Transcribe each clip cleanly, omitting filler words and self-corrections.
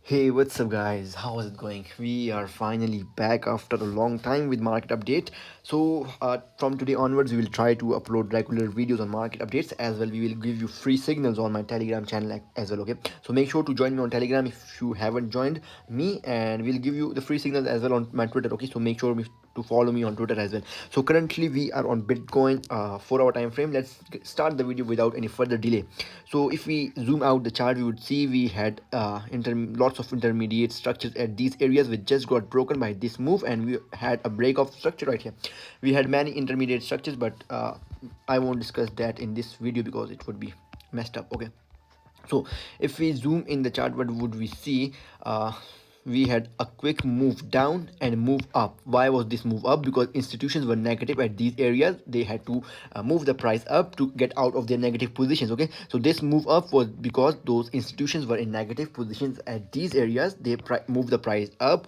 Hey, what's up, guys? How is it going? We are finally back after a long time with market update. So, from today onwards, we will try to upload regular videos on market updates as well. We will give you free signals on my Telegram channel as well. Okay, so make sure to join me on Telegram if you haven't joined me, and we'll give you the free signals as well on my Twitter. Okay, so make sure to follow me on Twitter as well. So currently we are on Bitcoin 4 hour time frame. Let's start the video without any further delay. So if we zoom out the chart, we would see we had lots of intermediate structures at these areas which just got broken by this move, and we had a break of structure right here. We had many intermediate structures, but I won't discuss that in this video because it would be messed up. Okay, so if we zoom in the chart, what would we see? We had a quick move down and move up. Why was this move up? Because institutions were negative at these areas. They had to move the price up to get out of their negative positions. Okay, so this move up was because those institutions were in negative positions at these areas. They moved the price up,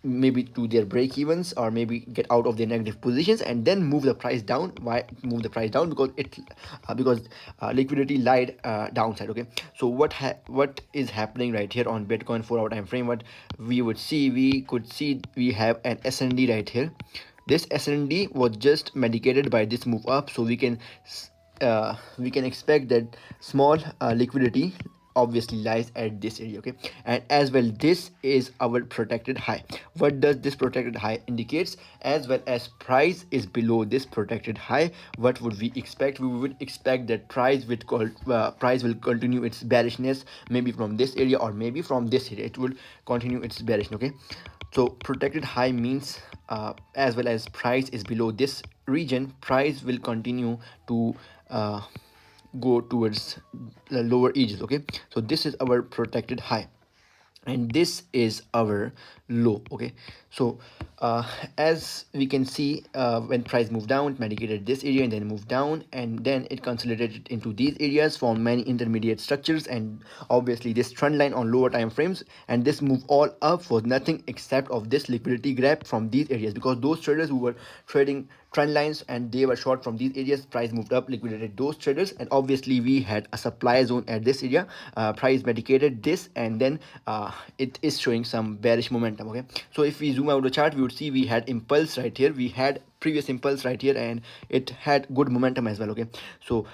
maybe to their break evens, or maybe get out of their negative positions and then move the price down. Why move the price down? Because liquidity lied downside. Okay, so what is happening right here on Bitcoin 4 hour time frame? What we could see, we have an SND right here. This SND was just medicated by this move up, so we can expect that small liquidity obviously lies at this area. Okay, and as well, this is our protected high. What does this protected high indicates? As well as price is below this protected high, what would we expect? We would expect that price will continue its bearishness, maybe from this area or maybe from this area. It will continue its bearish. Okay, so protected high means as well as price is below this region, price will continue to go towards the lower edges. Okay, so this is our protected high and this is our low. Okay, so as we can see, when price moved down, it medicated this area and then moved down, and then it consolidated into these areas, formed many intermediate structures, and obviously this trend line on lower time frames. And this move all up was nothing except of this liquidity grab from these areas, because those traders who were trading trend lines and they were short from these areas, price moved up, liquidated those traders, and obviously we had a supply zone at this area. Price medicated this, and then it is showing some bearish momentum. Okay, so if we zoom out the chart, we would see we had impulse right here, we had previous impulse right here, and it had good momentum as well. Okay, so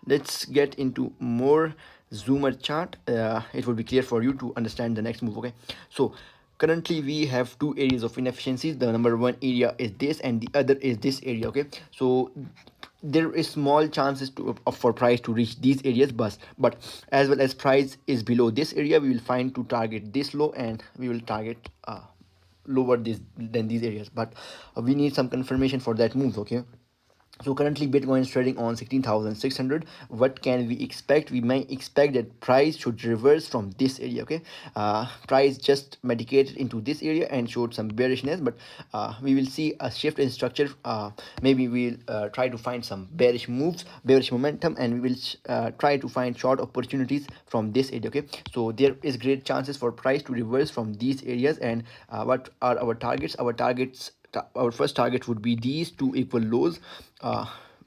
let's get into more zoomer chart. It will be clear for you to understand the next move. Okay, so currently we have two areas of inefficiencies. The number one area is this and the other is this area. Okay, so there is small chances for price to reach these areas, but as well as price is below this area, we will find to target this low, and we will target lower this than these areas, but we need some confirmation for that move. Okay, so currently Bitcoin is trading on 16,600. What can we expect? We may expect that price should reverse from this area. Okay, price just medicated into this area and showed some bearishness, but we will see a shift in structure. Maybe we'll try to find some bearish moves, bearish momentum, and we will try to find short opportunities from this area. Okay, so there is great chances for price to reverse from these areas. And what are our targets? Our first target would be these two equal lows,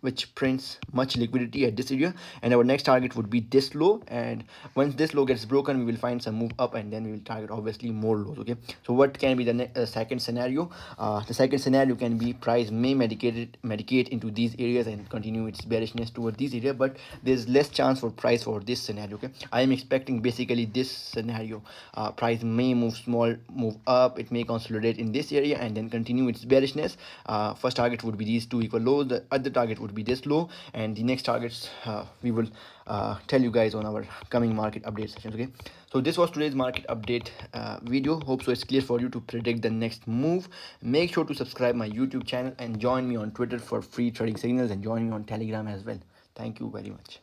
which prints much liquidity at this area, and our next target would be this low. And once this low gets broken, we will find some move up, and then we will target obviously more lows. Okay, so what can be the second scenario? The second scenario can be price may medicate into these areas and continue its bearishness toward these areas, but there's less chance for price for this scenario. Okay, I am expecting basically this scenario. Price may move up, it may consolidate in this area and then continue its bearishness. First target would be these two equal lows, the other target would be this low, and the next targets we will tell you guys on our coming market update sessions. Okay, so this was today's market update video. Hope so it's clear for you to predict the next move. Make sure to subscribe my YouTube channel and join me on Twitter for free trading signals, and join me on Telegram as well. Thank you very much.